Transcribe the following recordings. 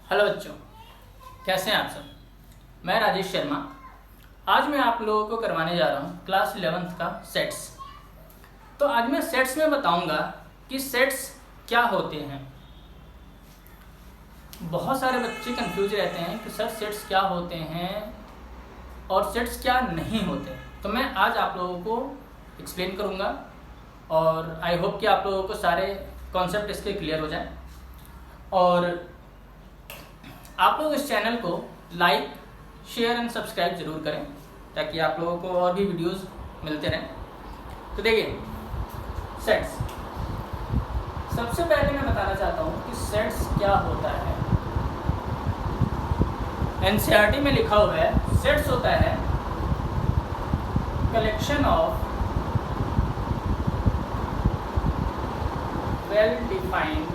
Hello बच्चों, कैसे हैं आप सब। मैं राजेश शर्मा। आज मैं आप लोगों को करवाने जा रहा हूँ क्लास 11th का सेट्स। तो आज मैं सेट्स में बताऊँगा कि सेट्स क्या होते हैं। बहुत सारे बच्चे कंफ्यूज रहते हैं कि सर सेट्स क्या होते हैं और सेट्स क्या नहीं होते। तो मैं आज आप लोगों को एक्सप्लेन करूँगा और आई होप कि आप लोगों को सारे कॉन्सेप्ट इसके क्लियर हो जाए। और आप लोग इस चैनल को लाइक, शेयर एंड सब्सक्राइब जरूर करें ताकि आप लोगों को और भी वीडियोस मिलते रहें। तो देखिए, सेट्स सबसे पहले मैं बताना चाहता हूँ कि सेट्स क्या होता है। एनसीईआरटी में लिखा हुआ है सेट्स होता है collection of well defined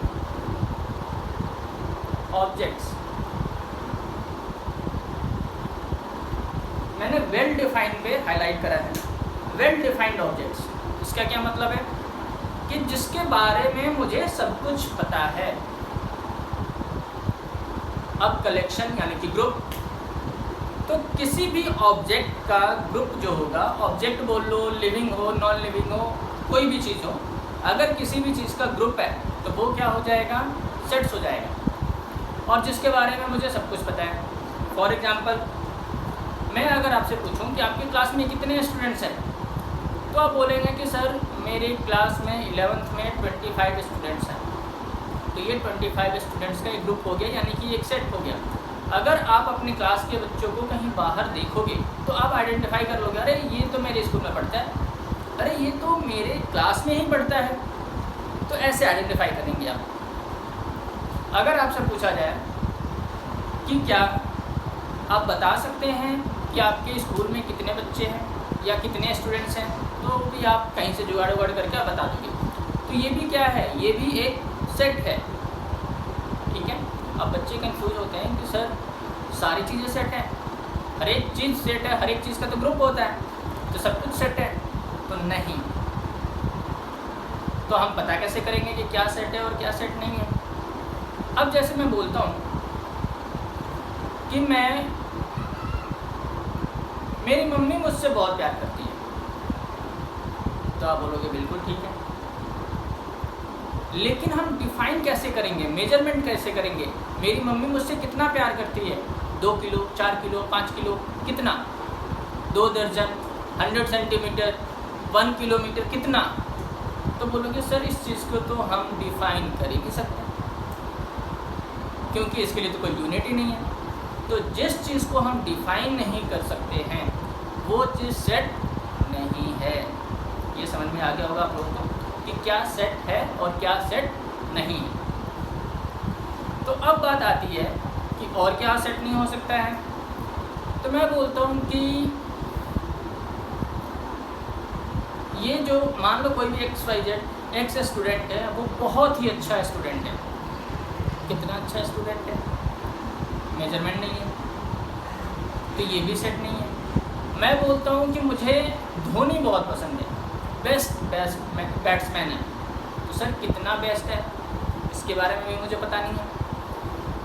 objects. मैंने वेल डिफाइंड पे हाईलाइट करा है। वेल डिफाइंड ऑब्जेक्ट्स, इसका क्या मतलब है कि जिसके बारे में मुझे सब कुछ पता है। अब कलेक्शन यानी कि ग्रुप, तो किसी भी ऑब्जेक्ट का ग्रुप जो होगा, ऑब्जेक्ट बोल लो, लिविंग हो, नॉन लिविंग हो, कोई भी चीज़ हो, अगर किसी भी चीज़ का ग्रुप है तो वो क्या हो जाएगा, सेट्स हो जाएगा। और जिसके बारे में मुझे सब कुछ पता है। फॉर एग्जाम्पल, मैं अगर आपसे पूछूं कि आपकी क्लास में कितने स्टूडेंट्स हैं, तो आप बोलेंगे कि सर मेरी क्लास में 11th में 25 स्टूडेंट्स हैं। तो ये 25 स्टूडेंट्स का एक ग्रुप हो गया, यानी कि एक सेट हो गया। अगर आप अपनी क्लास के बच्चों को कहीं बाहर देखोगे तो आप आइडेंटिफाई कर लोगे, अरे ये तो मेरे स्कूल में पढ़ता है, अरे ये तो मेरे क्लास में ही पढ़ता है। तो ऐसे आइडेंटिफाई करेंगे आप। अगर आपसे पूछा जाए कि क्या आप बता सकते हैं कि आपके स्कूल में कितने बच्चे हैं या कितने स्टूडेंट्स हैं, तो भी आप कहीं से जुगाड़ करके आप बता दोगे। तो ये भी क्या है, ये भी एक सेट है। ठीक है। अब बच्चे कंफ्यूज होते हैं कि सर सारी चीज़ें सेट है, हर एक चीज़ सेट है, हर एक चीज़ का तो ग्रुप होता है, तो सब कुछ सेट है। तो नहीं। तो हम पता कैसे करेंगे कि क्या सेट है और क्या सेट नहीं है। अब जैसे मैं बोलता हूँ कि मेरी मम्मी मुझसे बहुत प्यार करती है, तो आप बोलोगे बिल्कुल ठीक है। लेकिन हम डिफाइन कैसे करेंगे, मेजरमेंट कैसे करेंगे, मेरी मम्मी मुझसे कितना प्यार करती है, 2 किलो, 4 किलो, 5 किलो, कितना, 2 दर्जन, 100 सेंटीमीटर, 1 किलोमीटर, कितना। तो बोलोगे सर इस चीज़ को तो हम डिफाइन कर ही नहीं सकते, क्योंकि इसके लिए तो कोई यूनिट ही नहीं है। तो जिस चीज़ को हम डिफाइन नहीं कर सकते हैं वो चीज़ सेट नहीं है। ये समझ में आ गया होगा आप लोगों को कि क्या सेट है और क्या सेट नहीं है। तो अब बात आती है कि और क्या सेट नहीं हो सकता है। तो मैं बोलता हूँ कि ये जो मान लो कोई भी एक्स स्टूडेंट है, वो बहुत ही अच्छा स्टूडेंट है। कितना अच्छा स्टूडेंट है, मेजरमेंट नहीं है, तो ये भी सेट नहीं है। मैं बोलता हूँ कि मुझे धोनी बहुत पसंद है, बेस्ट बैट्समैन है, तो सर कितना बेस्ट है इसके बारे में भी मुझे पता नहीं है।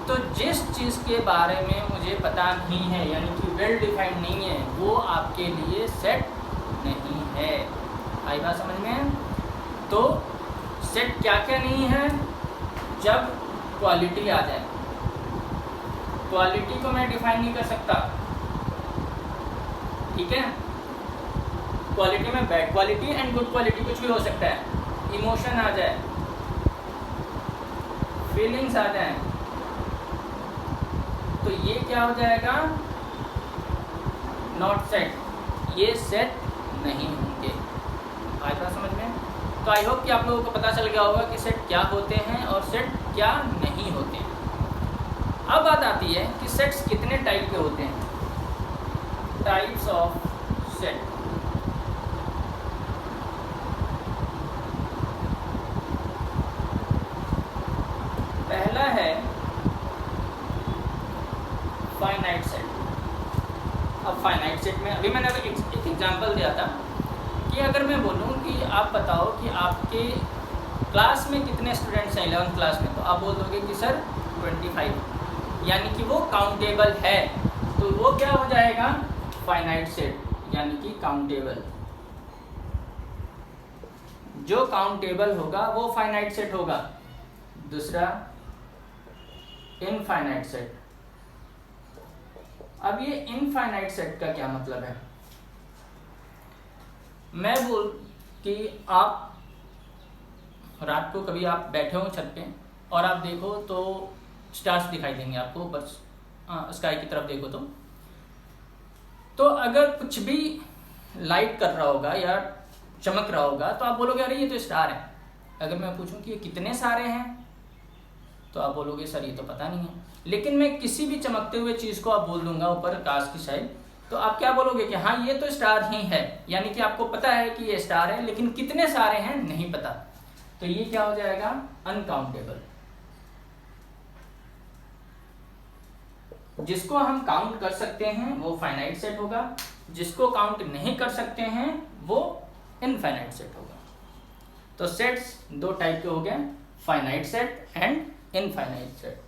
तो जिस चीज़ के बारे में मुझे पता नहीं है, यानी कि वेल डिफाइंड नहीं है, वो आपके लिए सेट नहीं है। आई बात समझ में। तो सेट क्या क्या नहीं है, जब क्वालिटी आ जाए। क्वालिटी को मैं डिफाइन नहीं कर सकता, ठीक है। क्वालिटी में bad quality and good quality कुछ भी हो सकता है। इमोशन आ जाए, फीलिंग्स आ जाए, तो ये क्या हो जाएगा, नॉट सेट, ये सेट नहीं होंगे। आई बात समझ में। तो आई होप कि आप लोगों को पता चल गया होगा कि सेट क्या होते हैं और सेट क्या नहीं होते हैं। अब बात आती है कि सेट्स कितने टाइप के होते हैं, टाइप्स ऑफ सेट। पहला है फाइनाइट सेट। अब फाइनाइट सेट में अभी मैंने एक एग्जांपल दिया था कि अगर मैं बोलूं कि आप बताओ कि आपके क्लास में कितने स्टूडेंट्स हैं 11th क्लास में, तो आप बोल दोगे कि सर 25। यानी कि वो काउंटेबल है, तो वो क्या हो जाएगा, फाइनाइट सेट, यानी कि काउंटेबल। जो काउंटेबल होगा वो फाइनाइट सेट होगा। दूसरा इनफाइनाइट सेट। अब ये इनफाइनाइट सेट का क्या मतलब है, मैं बोल कि आप रात को कभी आप बैठे हो छत पे और आप देखो तो स्टार्स दिखाई देंगे आपको ऊपर स्काई की तरफ देखो तो अगर कुछ भी लाइट कर रहा होगा या चमक रहा होगा तो आप बोलोगे अरे ये तो स्टार है। अगर मैं पूछूं कि ये कितने सारे हैं तो आप बोलोगे सर ये तो पता नहीं है। लेकिन मैं किसी भी चमकते हुए चीज़ को आप बोल दूंगा ऊपर आकाश की साइड, तो आप क्या बोलोगे कि हाँ ये तो स्टार ही है, यानी कि आपको पता है कि ये स्टार है, लेकिन कितने सारे हैं नहीं पता। तो ये क्या हो जाएगा, अनकाउंटेबल। जिसको हम काउंट कर सकते हैं वो फाइनाइट सेट होगा, जिसको काउंट नहीं कर सकते हैं वो इनफाइनाइट सेट होगा। तो सेट्स दो टाइप के हो गए, finite set and infinite set.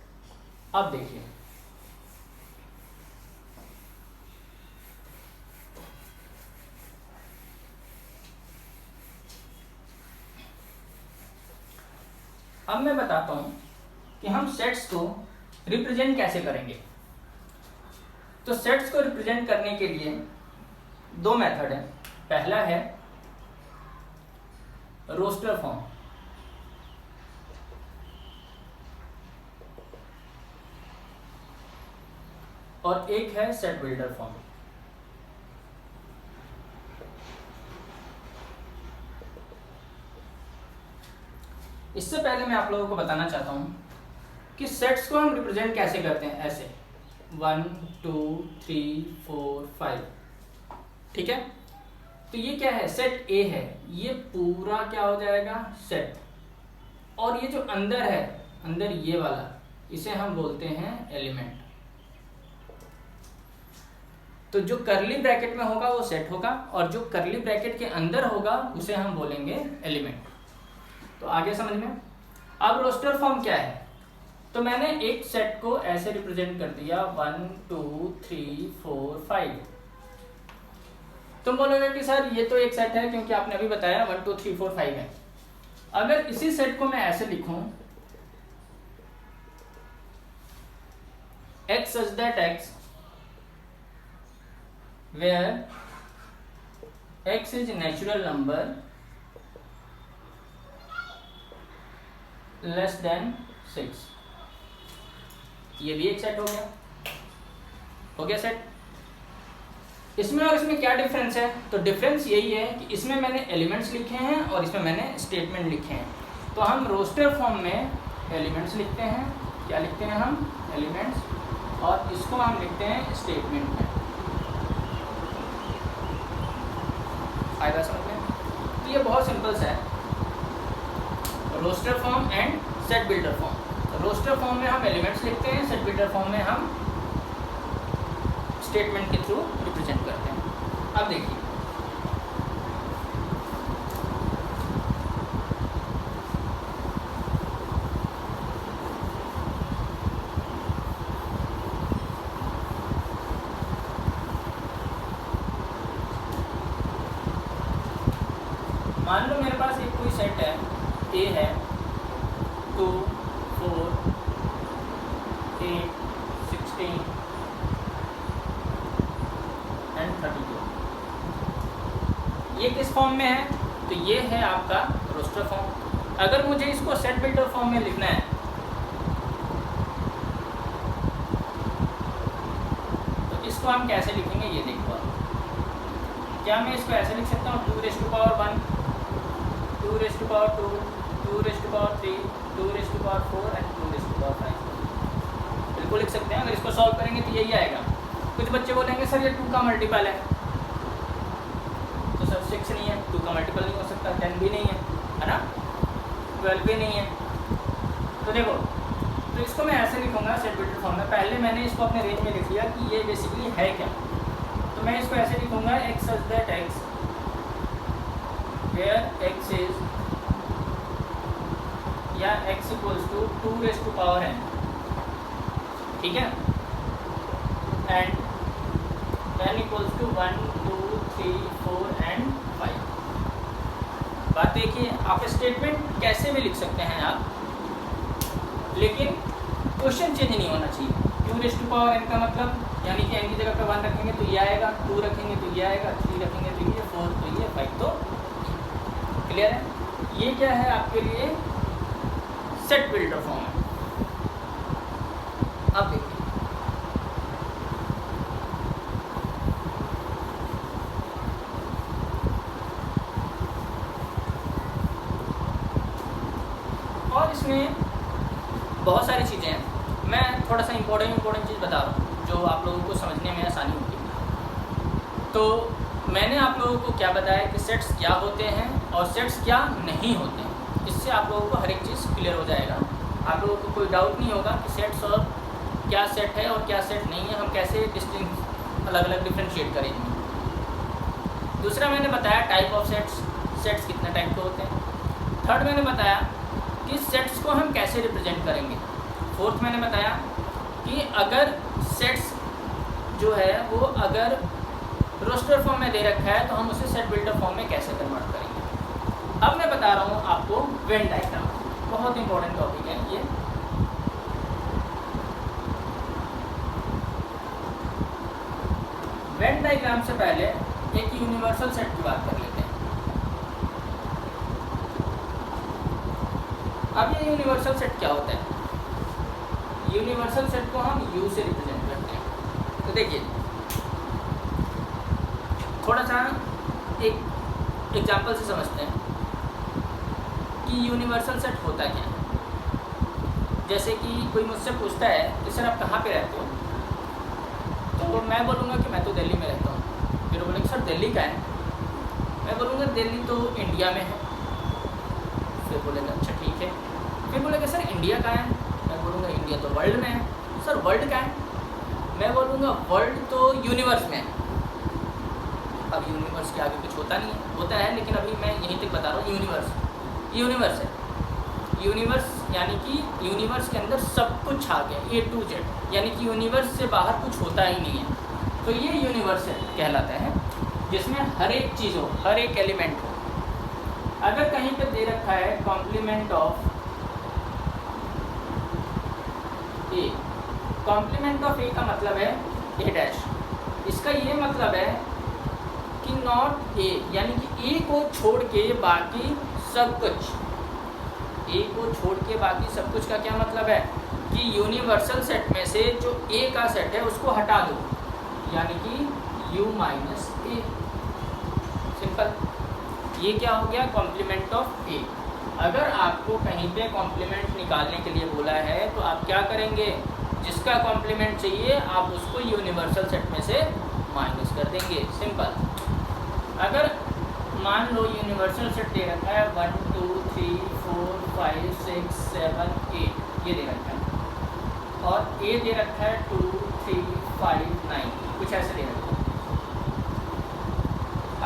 अब देखिए अब मैं बताता हूं कि हम सेट्स को रिप्रेजेंट कैसे करेंगे। तो सेट्स को रिप्रेजेंट करने के लिए दो मेथड है। पहला है रोस्टर फॉर्म, और एक है सेट बिल्डर फॉर्म। इससे पहले मैं आप लोगों को बताना चाहता हूं कि सेट्स को हम रिप्रेजेंट कैसे करते हैं, ऐसे 1 2 3 4 5, ठीक है। तो ये क्या है, सेट ए है, ये पूरा क्या हो जाएगा सेट, और ये जो अंदर है, अंदर ये वाला, इसे हम बोलते हैं एलिमेंट। तो जो करली ब्रैकेट में होगा वो सेट होगा, और जो करली ब्रैकेट के अंदर होगा उसे हम बोलेंगे एलिमेंट। तो आगे समझ में। अब रोस्टर फॉर्म क्या है, तो मैंने एक सेट को ऐसे रिप्रेजेंट कर दिया 1 2 3 4 5। तुम बोलोगे कि सर ये तो एक सेट है क्योंकि आपने अभी बताया 1 2 3 4 5 है। अगर इसी सेट को मैं ऐसे लिखूं x such that x where x is natural number less than 6, ये भी एक सेट हो गया सेट। इसमें और इसमें क्या डिफरेंस है, तो डिफरेंस यही है कि इसमें मैंने एलिमेंट्स लिखे हैं और इसमें मैंने स्टेटमेंट लिखे हैं। तो हम रोस्टर फॉर्म में एलिमेंट्स लिखते हैं, क्या लिखते हैं हम, एलिमेंट्स, और इसको हम लिखते हैं स्टेटमेंट में। फायदा समझ में। तो ये बहुत सिंपल सा है, roster form and set builder form. Roster form में हम एलिमेंट्स लिखते हैं, सेट बिल्डर फॉर्म में हम स्टेटमेंट के थ्रू रिप्रेजेंट करते हैं। अब देखिए मान लो मेरे पास एक कोई सेट है, ए है 2 4 8 16 एंड 32। ये किस फॉर्म में है, तो ये है आपका रोस्टर फॉर्म। अगर मुझे इसको सेट बिल्डर फॉर्म में लिखना है तो इसको हम कैसे लिखेंगे, ये देखो। क्या मैं इसको ऐसे लिख सकता हूँ 2 raised to power 1 2 raised to power 2 2 raised to power 3 2 raised to power 4 and 2 raised to power 5? बिल्कुल लिख सकते हैं। अगर इसको सॉल्व करेंगे तो यही आएगा। कुछ बच्चे बोलेंगे सर ये 2 का मल्टीपल है, तो सर 6 नहीं है, 2 का मल्टीपल नहीं हो सकता, 10 भी नहीं है ना, 12 भी नहीं है। तो देखो, तो इसको मैं ऐसे लिखूंगा सेट बिल्डर फॉर्म में। पहले मैंने इसको अपने रेंज में लिख लिया कि ये बेसिकली है क्या। तो मैं इसको ऐसे लिखूंगा x such that x where x is या x equals to 2 raised to power n ठीक है। And n equals to 1 2 3 4 and 5। बात देखिए, आप स्टेटमेंट कैसे भी लिख सकते हैं आप, लेकिन क्वेश्चन चेंज नहीं होना चाहिए। q⁴n का मतलब यानी कि n की जगह पे 1 रखेंगे तो ये आएगा, 2 रखेंगे तो ये आएगा, 3 रखेंगे तो ये, 4 तो ये, 5 तो क्लियर है। ये क्या है आपके लिए, सेट बिल्डर फॉर्म है। अब देखिए और इसमें बहुत सारी चीज़ें हैं, मैं थोड़ा सा इम्पोर्टेंट चीज़ बता रहा हूँ जो आप लोगों को समझने में आसानी होगी। तो मैंने आप लोगों को क्या बताया कि सेट्स क्या होते हैं और सेट्स क्या नहीं होते हैं, इससे आप लोगों को हर एक चीज़ क्लियर हो जाएगा। आप लोगों को कोई डाउट नहीं होगा कि सेट्स और क्या सेट है और क्या सेट नहीं है, हम कैसे डिस्टिंग अलग अलग डिफ्रेंशिएट करेंगे। दूसरा मैंने बताया टाइप ऑफ सेट्स कितने टाइप के होते हैं। थर्ड मैंने बताया कि सेट्स को हम कैसे रिप्रेजेंट करेंगे। फोर्थ मैंने बताया कि अगर सेट्स जो है वो अगर रोस्टर फॉर्म में दे रखा है तो हम उसे सेट बिल्डर फॉर्म में कैसे कन्वर्ट करेंगे। अब मैं बता रहा हूँ आपको वेन डायग्राम, बहुत इंपॉर्टेंट टॉपिक है ये। वेन डायग्राम से पहले एक यूनिवर्सल सेट की बात कर लेते हैं। अब ये यूनिवर्सल सेट क्या होता है, यूनिवर्सल सेट को हम U से रिप्रेजेंट करते हैं। तो देखिए थोड़ा सा एक एग्जांपल से समझते हैं कि यूनिवर्सल सेट होता क्या है। जैसे कि कोई मुझसे पूछता है कि सर आप कहाँ पे रहते हो, तो मैं बोलूँगा कि मैं तो दिल्ली में रहता हूँ। फिर बोलेंगे सर दिल्ली का है, मैं बोलूँगा दिल्ली तो इंडिया में है। फिर बोलेगा अच्छा ठीक है। फिर बोलेगा सर इंडिया का है, मैं बोलूँगा इंडिया तो वर्ल्ड में है। सर वर्ल्ड का है, मैं बोलूँगा वर्ल्ड तो यूनिवर्स में है। अब यूनिवर्स के आगे कुछ होता नहीं है, होता है लेकिन अभी मैं यहीं तक बता रहा हूँ। यूनिवर्स है, यूनिवर्स यानी कि यूनिवर्स के अंदर सब कुछ आ गया A to Z, यानी कि यूनिवर्स से बाहर कुछ होता ही नहीं है। तो ये यूनिवर्स कहलाता है जिसमें हर एक चीज़ हो, हर एक एलिमेंट हो। अगर कहीं पे दे रखा है complement of A, complement of A का मतलब है A डैश। इसका ये मतलब है कि नॉट A, यानी कि A को छोड़ के बाकी सब कुछ, A को छोड़ के बाकी सब कुछ का क्या मतलब है कि यूनिवर्सल सेट में से जो A का सेट है उसको हटा दो, यानी कि U माइनस A। सिंपल, ये क्या हो गया, कॉम्प्लीमेंट ऑफ A। अगर आपको कहीं पे कॉम्प्लीमेंट निकालने के लिए बोला है तो आप क्या करेंगे, जिसका कॉम्प्लीमेंट चाहिए आप उसको यूनिवर्सल सेट में से माइनस कर देंगे। सिंपल। अगर मान लो यूनिवर्सल सेट दे रखा है 1 2 3 4 5 6 7 8, ये दे रखा है, और A दे रखा है 2 3 5 9, कुछ ऐसे दे रखा है।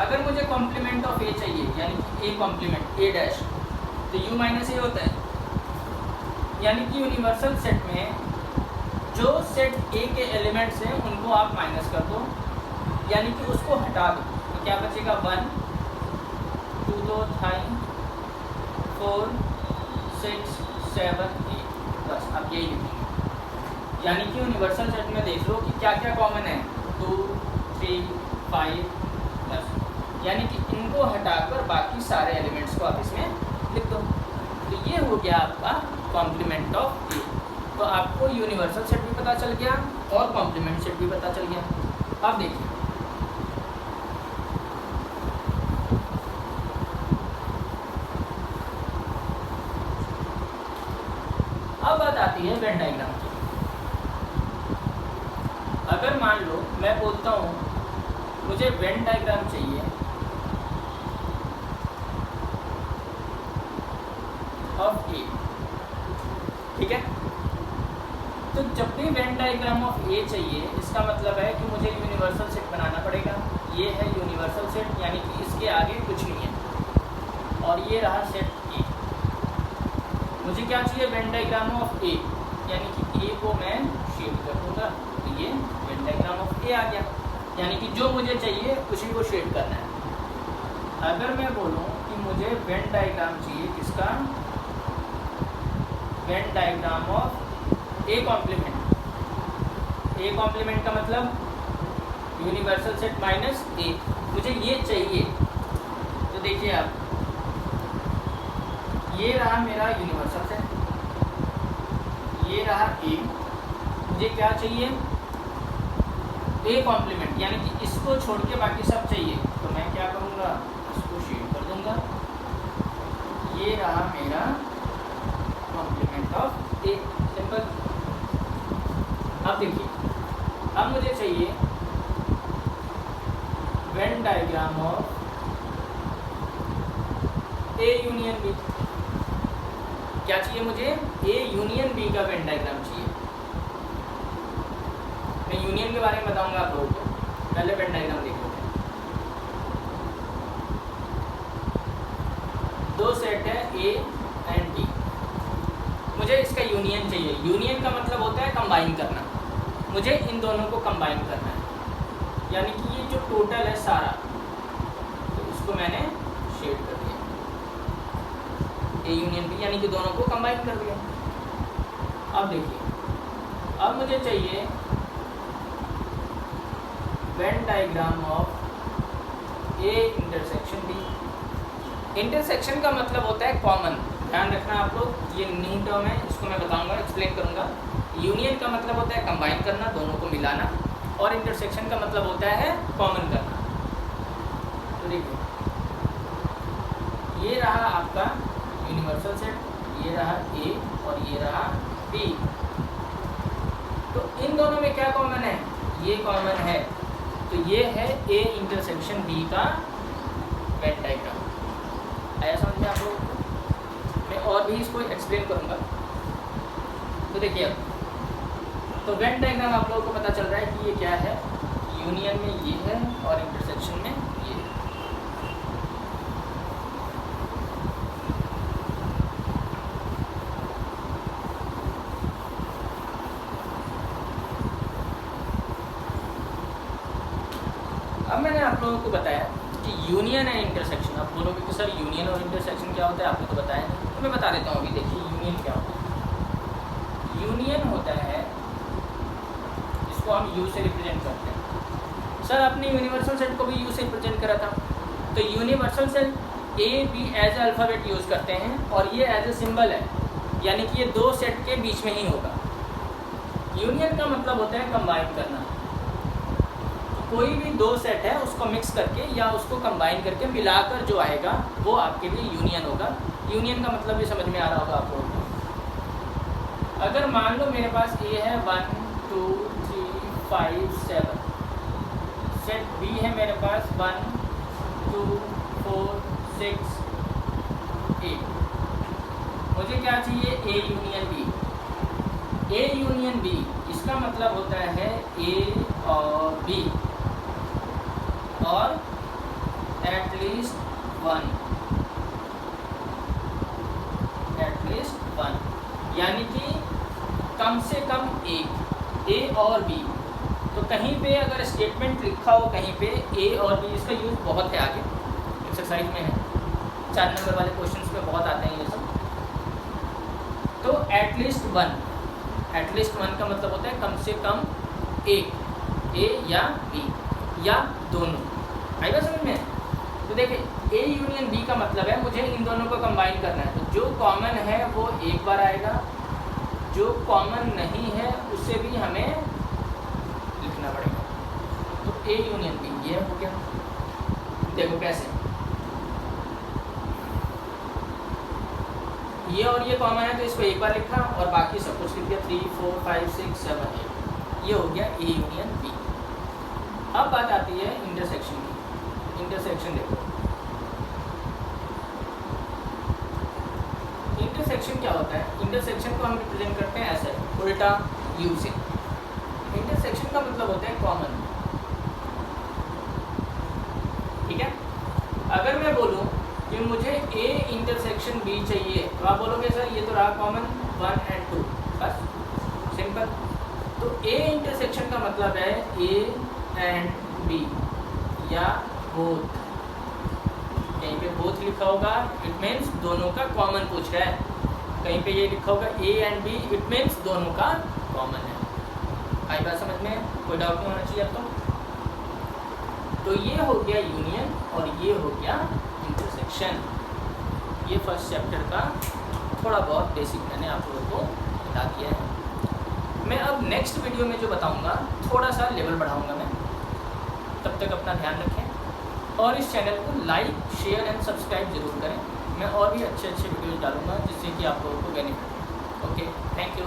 अगर मुझे कॉम्प्लीमेंट ऑफ A चाहिए, यानी कि A कॉम्प्लीमेंट A डैश, तो U माइनस A होता है। यानी कि यूनिवर्सल सेट में जो सेट A के एलिमेंट्स हैं उनको आप माइनस कर दो, यानी कि उसको हटा दो, तो क्या बचेगा 1 2 2 3 4 6 7 8, बस आप यही लिखेंगे। यानी कि यूनिवर्सल सेट में देख लो कि क्या क्या कॉमन है, 2 3 5 बस, यानी कि इनको हटाकर बाकी सारे एलिमेंट्स को आप इसमें लिख दो। तो ये हो गया आपका कॉम्प्लीमेंट ऑफ A। तो आपको यूनिवर्सल सेट भी पता चल गया और कॉम्प्लीमेंट सेट भी पता चल गया। अब देखिए अब बात आती है वेन डायग्राम की। अगर मान लो मैं बोलता हूँ मुझे वेन डायग्राम चाहिए ऑफ A, ठीक है। तो जब भी वेन डायग्राम ऑफ A चाहिए, इसका मतलब है कि मुझे यूनिवर्सल सेट बनाना पड़ेगा। ये है यूनिवर्सल सेट, यानी कि इसके आगे कुछ नहीं है, और ये रहा सेट A। मुझे क्या चाहिए, वेन डायग्राम ऑफ A, यानी कि A को मैं शेड कर ये वेन डायग्राम ऑफ ए आ गया, यानी कि जो मुझे चाहिए उसी को शेड करना है। अगर मैं बोलूँ कि मुझे वेन डायग्राम चाहिए किसका, Venn diagram of A complement. A complement का मतलब यूनिवर्सल सेट माइनस ए, मुझे ये चाहिए। तो देखिए आप, ये रहा मेरा यूनिवर्सल सेट, ये रहा ए, मुझे क्या चाहिए ए कॉम्प्लीमेंट, यानी कि इसको छोड़ के बाकी सब चाहिए। तो मैं क्या करूँगा, इसको शेड कर दूँगा। ये रहा मेरा कॉम्प्लीमेंट ऑफ ए, सिंपल। अब देखिए, अब मुझे चाहिए Venn diagram of A union B. क्या चाहिए मुझे, ए यूनियन बी का वेन डायग्राम चाहिए। मैं यूनियन के बारे में बताऊंगा आप लोगों को, पहले वेन डायग्राम देख लेते हैं। दो सेट है ए एंड बी, मुझे इसका यूनियन चाहिए। यूनियन का मतलब होता है कंबाइन करना, मुझे इन दोनों को कंबाइन करना है, यानी कि ये जो टोटल है सारा, तो इसको मैंने शेड कर दिया ए यूनियन बी, यानी कि दोनों को कंबाइन कर दिया। अब देखिए, अब मुझे चाहिए Venn diagram of A intersection B. Intersection का मतलब होता है कॉमन, ध्यान रखना आप लोग, ये न्यू टर्म है, इसको मैं बताऊंगा, एक्सप्लेन करूंगा। यूनियन का मतलब होता है कंबाइन करना, दोनों को मिलाना, और इंटरसेक्शन का मतलब होता है कॉमन करना। तो देखिए, ये रहा आपका यूनिवर्सल सेट, ये रहा ए और ये रहा बी। तो इन दोनों में क्या कॉमन है, ये कॉमन है, तो ये है ए इंटरसेक्शन बी का वेन डायग्राम। आया समझ में आप लोगों को? मैं और भी इसको एक्सप्लेन करूँगा। तो देखिए, अब तो वेन डायग्राम आप लोगों को पता चल रहा है कि ये क्या है, यूनियन में ये है और इंटरसेक्शन में ये है। अब मैंने आप लोगों को बताया कि यूनियन एंड इंटरसेक्शन। आप बोलोगे कि सर यूनियन और इंटरसेक्शन क्या होता है, आपने तो बताया नहीं, तो मैं बता देता हूँ अभी। देखिए, यूनियन क्या होता है। यूनियन होता है, इसको हम यू से रिप्रेजेंट करते हैं। सर आपने यूनिवर्सल सेट को भी यू से रिप्रेजेंट करा था, तो universal set A B as alphabet use करते हैं और ये एज ए सिंबल है, यानी कि ये दो सेट के बीच में ही होगा। यूनियन का मतलब होता है कंबाइन करना, कोई भी दो सेट है उसको मिक्स करके या उसको कंबाइन करके मिलाकर जो आएगा वो आपके लिए यूनियन होगा। यूनियन का मतलब भी समझ में आ रहा होगा आप लोगों को। अगर मान लो मेरे पास ए है 1 2 3 5 7, सेट बी है मेरे पास 1 2 4 6 8, मुझे क्या चाहिए, A union B. A union B इसका मतलब होता है ए और बी और एटलीस्ट वन, यानी कि कम से कम एक, ए और बी। तो कहीं पे अगर स्टेटमेंट लिखा हो कहीं पे ए और बी, इसका यूज़ बहुत है, आगे एक्सरसाइज में है, 4 नंबर वाले क्वेश्चंस में बहुत आते हैं ये सब। तो एटलीस्ट वन, एटलीस्ट वन का मतलब होता है कम से कम एक, ए या बी या दोनों। आएगा समझ में? तो देखिए, ए यूनियन बी का मतलब है मुझे इन दोनों को कंबाइन करना है, तो जो कॉमन है वो एक बार आएगा, जो कॉमन नहीं है उसे भी हमें लिखना पड़ेगा। तो ए यूनियन बी ये हो गया। देखो कैसे, ये और ये कॉमन है तो इसको एक बार लिखा और बाकी सब कुछ लिख दिया, 3 4 5 6 7 8, ये हो गया ए यूनियन बी। अब बात आती है इंटरसेक्शन की। इंटरसेक्शन देखो, इंटरसेक्शन क्या होता है, इंटरसेक्शन को हम रिप्रेजेंट करते हैं ऐसे, उल्टा यू से। इंटरसेक्शन का मतलब होता है कॉमन, ठीक है। अगर मैं बोलूँ कि मुझे ए इंटरसेक्शन बी चाहिए, तो आप बोलोगे सर ये तो रहा कॉमन 1 और 2, बस सिंपल। तो ए इंटरसेक्शन का मतलब है ए एंड बी या बोथ। कहीं पे बोथ लिखा होगा इट मीन्स दोनों का कॉमन पूछ रहा है, कहीं पे ये लिखा होगा A and B it means दोनों का कॉमन है। आई बात समझ में? कोई डाउट नहीं होना चाहिए अब तो ये हो गया यूनियन और ये हो गया इंटरसेक्शन। ये फर्स्ट चैप्टर का थोड़ा बहुत बेसिक मैंने आप लोगों को बता दिया है। मैं अब नेक्स्ट वीडियो में जो बताऊंगा थोड़ा सा लेवल बढ़ाऊंगा मैं। तब तक अपना ध्यान रखें और इस चैनल को लाइक शेयर एंड सब्सक्राइब जरूर करें। मैं और भी अच्छे अच्छे वीडियोज़ डालूंगा जिससे कि आप लोगों को बेनिफिट हो। Okay, thank you.